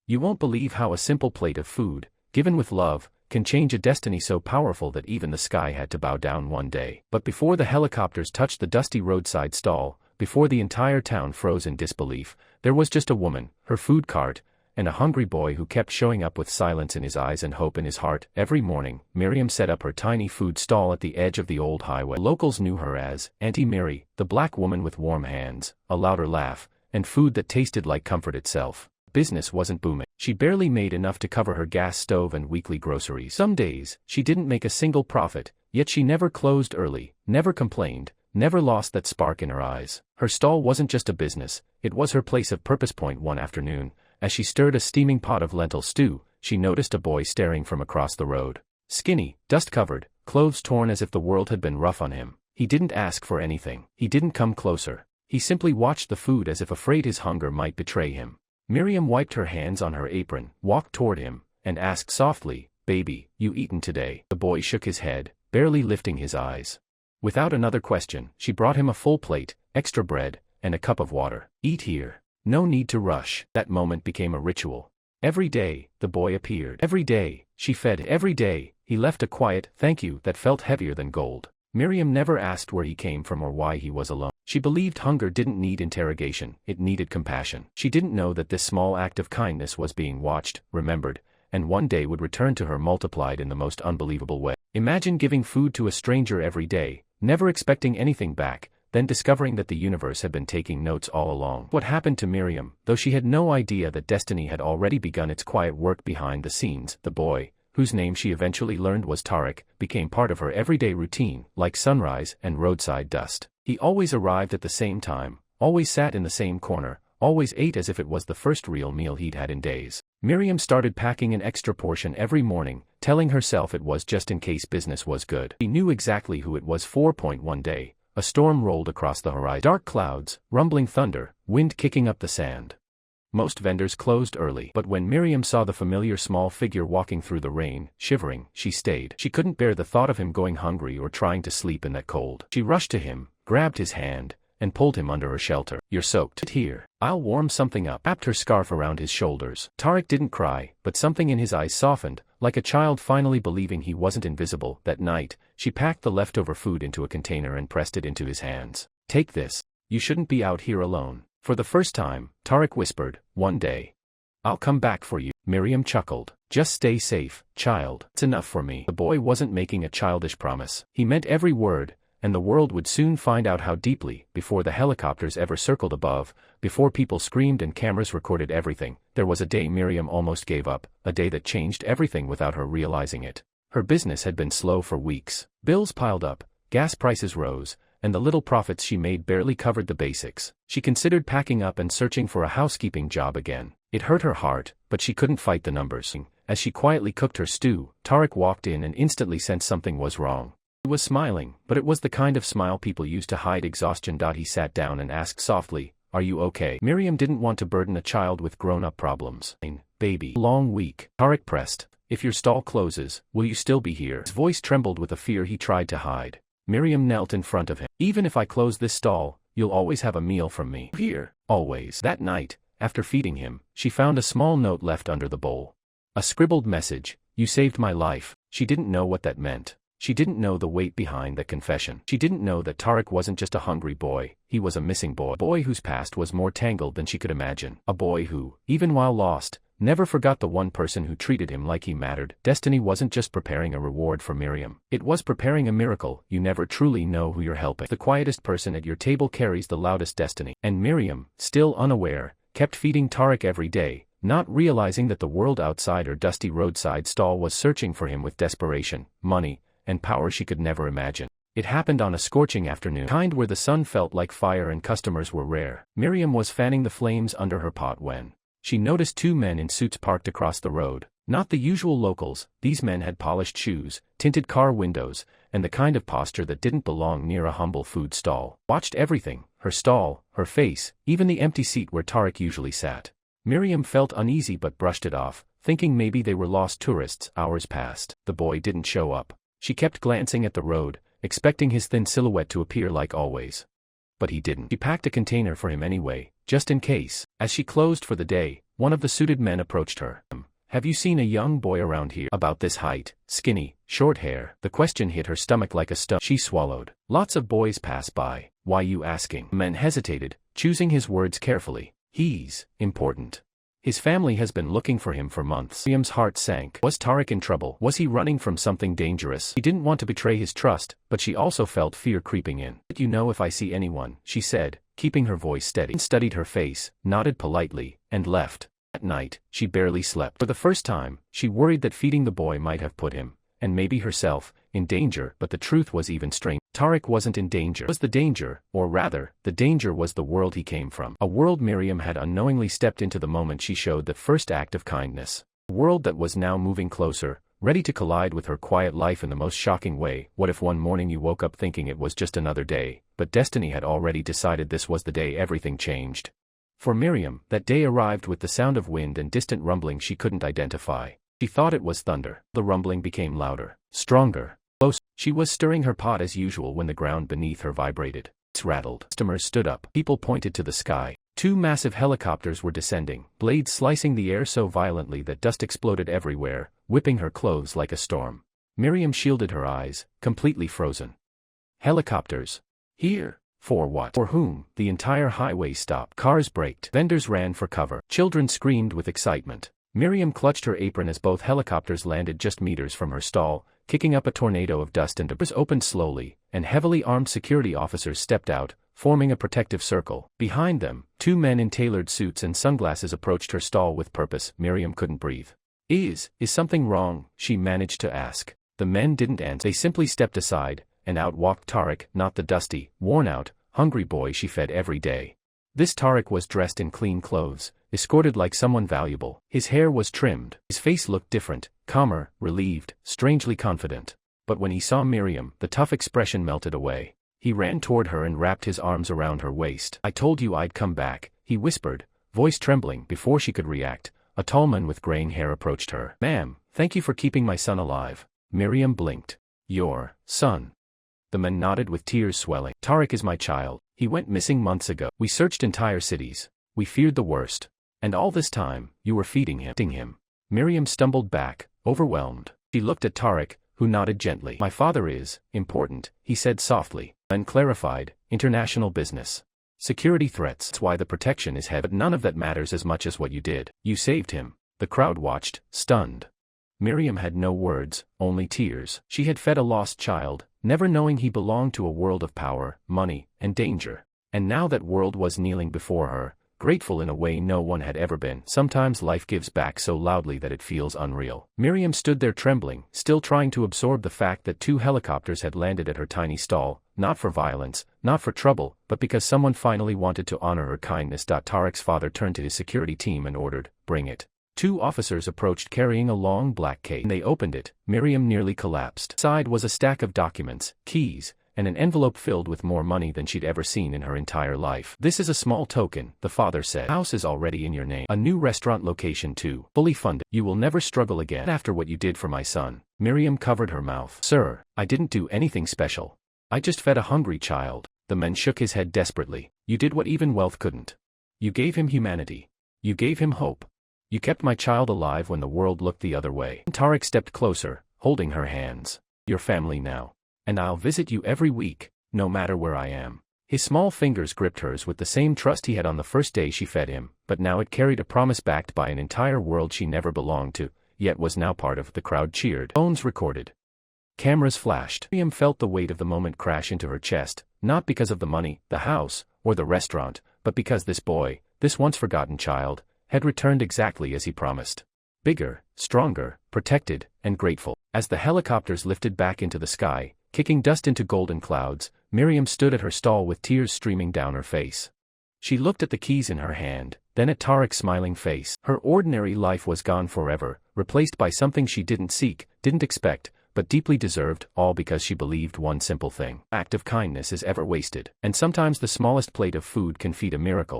You won't believe how a simple plate of food, given with love, can change a destiny so powerful that even the sky had to bow down one day. But before the helicopters touched the dusty roadside stall, before the entire town froze in disbelief, there was just a woman, her food cart, and a hungry boy who kept showing up with silence in his eyes and hope in his heart. Every morning, Miriam set up her tiny food stall at the edge of the old highway. Locals knew her as Auntie Mary, the black woman with warm hands, a louder laugh, and food that tasted like comfort itself. Business wasn't booming. She barely made enough to cover her gas stove and weekly groceries. Some days, she didn't make a single profit, yet she never closed early, never complained, never lost that spark in her eyes. Her stall wasn't just a business, it was her place of purpose. One afternoon, as she stirred a steaming pot of lentil stew, she noticed a boy staring from across the road. Skinny, dust-covered, clothes torn as if the world had been rough on him. He didn't ask for anything. He didn't come closer. He simply watched the food as if afraid his hunger might betray him. Miriam wiped her hands on her apron, walked toward him, and asked softly, "Baby, you eaten today?" The boy shook his head, barely lifting his eyes. Without another question, she brought him a full plate, extra bread, and a cup of water. "Eat here. No need to rush." That moment became a ritual. Every day, the boy appeared. Every day, she fed. Every day, he left a quiet thank you that felt heavier than gold. Miriam never asked where he came from or why he was alone. She believed hunger didn't need interrogation, it needed compassion. She didn't know that this small act of kindness was being watched, remembered, and one day would return to her multiplied in the most unbelievable way. Imagine giving food to a stranger every day, never expecting anything back, then discovering that the universe had been taking notes all along. What happened to Miriam, though she had no idea that destiny had already begun its quiet work behind the scenes, the boy, whose name she eventually learned was Tariq, became part of her everyday routine, like sunrise and roadside dust. He always arrived at the same time, always sat in the same corner, always ate as if it was the first real meal he'd had in days. Miriam started packing an extra portion every morning, telling herself it was just in case business was good. She knew exactly who it was for. One day, a storm rolled across the horizon. Dark clouds, rumbling thunder, wind kicking up the sand. Most vendors closed early, but when Miriam saw the familiar small figure walking through the rain, shivering, she stayed. She couldn't bear the thought of him going hungry or trying to sleep in that cold. She rushed to him, grabbed his hand, and pulled him under her shelter. "You're soaked. Sit here. I'll warm something up." Wrapped her scarf around his shoulders. Tariq didn't cry, but something in his eyes softened, like a child finally believing he wasn't invisible. That night, she packed the leftover food into a container and pressed it into his hands. "Take this. You shouldn't be out here alone." For the first time, Tariq whispered, "One day, I'll come back for you." Miriam chuckled. "Just stay safe, child. It's enough for me." The boy wasn't making a childish promise. He meant every word, and the world would soon find out how deeply. Before the helicopters ever circled above, before people screamed and cameras recorded everything, there was a day Miriam almost gave up, a day that changed everything without her realizing it. Her business had been slow for weeks. Bills piled up, gas prices rose, and the little profits she made barely covered the basics. She considered packing up and searching for a housekeeping job again. It hurt her heart, but she couldn't fight the numbers. As she quietly cooked her stew, Tariq walked in and instantly sensed something was wrong. He was smiling, but it was the kind of smile people use to hide exhaustion. He sat down and asked softly, "Are you okay?" Miriam didn't want to burden a child with grown-up problems. "Baby. Long week." Tariq pressed. "If your stall closes, will you still be here?" His voice trembled with a fear he tried to hide. Miriam knelt in front of him. "Even if I close this stall, you'll always have a meal from me. Here. Always." That night, after feeding him, she found a small note left under the bowl. A scribbled message, "You saved my life." She didn't know what that meant. She didn't know the weight behind that confession. She didn't know that Tariq wasn't just a hungry boy, he was a missing boy. A boy whose past was more tangled than she could imagine. A boy who, even while lost, never forgot the one person who treated him like he mattered. Destiny wasn't just preparing a reward for Miriam. It was preparing a miracle. You never truly know who you're helping. The quietest person at your table carries the loudest destiny. And Miriam, still unaware, kept feeding Tariq every day, not realizing that the world outside her dusty roadside stall was searching for him with desperation, money, and power she could never imagine. It happened on a scorching afternoon, kind where the sun felt like fire and customers were rare. Miriam was fanning the flames under her pot when she noticed two men in suits parked across the road. Not the usual locals, these men had polished shoes, tinted car windows, and the kind of posture that didn't belong near a humble food stall. Watched everything, her stall, her face, even the empty seat where Tariq usually sat. Miriam felt uneasy but brushed it off, thinking maybe they were lost tourists. Hours passed. The boy didn't show up. She kept glancing at the road, expecting his thin silhouette to appear like always. But he didn't. She packed a container for him anyway, just in case. As she closed for the day, One of the suited men approached her. Have you seen a young boy around here about this height, skinny, short hair? The question hit her stomach like a stone. She swallowed. Lots of boys pass by. Why you asking? The man hesitated, choosing his words carefully. He's important. His family has been looking for him for months. Miriam's heart sank. Was Tariq in trouble? Was he running from something dangerous? He didn't want to betray his trust, but she also felt fear creeping in. Let you know if I see anyone, she said, keeping her voice steady. He studied her face, nodded politely, and left. At night, she barely slept. For the first time, she worried that feeding the boy might have put him, and maybe herself, in danger, but the truth was even stranger. Tariq wasn't in danger. It was the danger, or rather, the danger was the world he came from. A world Miriam had unknowingly stepped into the moment she showed that first act of kindness. A world that was now moving closer, ready to collide with her quiet life in the most shocking way. What if one morning you woke up thinking it was just another day, but destiny had already decided this was the day everything changed? For Miriam, that day arrived with the sound of wind and distant rumbling she couldn't identify. She thought it was thunder. The rumbling became louder, stronger, closer. She was stirring her pot as usual when the ground beneath her vibrated. It rattled. Customers stood up. People pointed to the sky. 2 massive helicopters were descending, blades slicing the air so violently that dust exploded everywhere, whipping her clothes like a storm. Miriam shielded her eyes, completely frozen. Helicopters. Here. For what? For whom? The entire highway stopped. Cars braked. Vendors ran for cover. Children screamed with excitement. Miriam clutched her apron as both helicopters landed just meters from her stall, kicking up a tornado of dust and debris. Opened slowly, and heavily armed security officers stepped out, forming a protective circle. Behind them, 2 men in tailored suits and sunglasses approached her stall with purpose. Miriam couldn't breathe. Is something wrong? She managed to ask. The men didn't answer. They simply stepped aside, and out walked Tariq, not the dusty, worn-out, hungry boy she fed every day. This Tariq was dressed in clean clothes, escorted like someone valuable. His hair was trimmed. His face looked different, calmer, relieved, strangely confident. But when he saw Miriam, the tough expression melted away. He ran toward her and wrapped his arms around her waist. I told you I'd come back, he whispered, voice trembling. Before she could react, a tall man with graying hair approached her. Ma'am, thank you for keeping my son alive. Miriam blinked. Your son. The man nodded with tears swelling. Tariq is my child. He went missing months ago. We searched entire cities. We feared the worst. And all this time, you were feeding him. Miriam stumbled back, overwhelmed. She looked at Tariq, who nodded gently. My father is important, he said softly. And clarified, international business. Security threats. That's why the protection is heavy. But none of that matters as much as what you did. You saved him. The crowd watched, stunned. Miriam had no words, only tears. She had fed a lost child, never knowing he belonged to a world of power, money, and danger. And now that world was kneeling before her, grateful in a way no one had ever been. Sometimes life gives back so loudly that it feels unreal. Miriam stood there trembling, still trying to absorb the fact that 2 helicopters had landed at her tiny stall, not for violence, not for trouble, but because someone finally wanted to honor her kindness. Tariq's father turned to his security team and ordered, bring it. 2 officers approached carrying a long black case. When they opened it, Miriam nearly collapsed. Inside was a stack of documents, keys, and an envelope filled with more money than she'd ever seen in her entire life. This is a small token, the father said. House is already in your name. A new restaurant location too, fully funded. You will never struggle again after what you did for my son. Miriam covered her mouth. Sir, I didn't do anything special. I just fed a hungry child. The man shook his head desperately. You did what even wealth couldn't. You gave him humanity. You gave him hope. You kept my child alive when the world looked the other way. Tariq stepped closer, holding her hands. Your family now. And I'll visit you every week, no matter where I am. His small fingers gripped hers with the same trust he had on the first day she fed him, but now it carried a promise backed by an entire world she never belonged to, yet was now part of. The crowd cheered. Phones recorded. Cameras flashed. Miriam felt the weight of the moment crash into her chest, not because of the money, the house, or the restaurant, but because this boy, this once forgotten child, had returned exactly as he promised. Bigger, stronger, protected, and grateful. As the helicopters lifted back into the sky, kicking dust into golden clouds, Miriam stood at her stall with tears streaming down her face. She looked at the keys in her hand, then at Tariq's smiling face. Her ordinary life was gone forever, replaced by something she didn't seek, didn't expect, but deeply deserved, all because she believed one simple thing. Act of kindness is ever wasted, and sometimes the smallest plate of food can feed a miracle.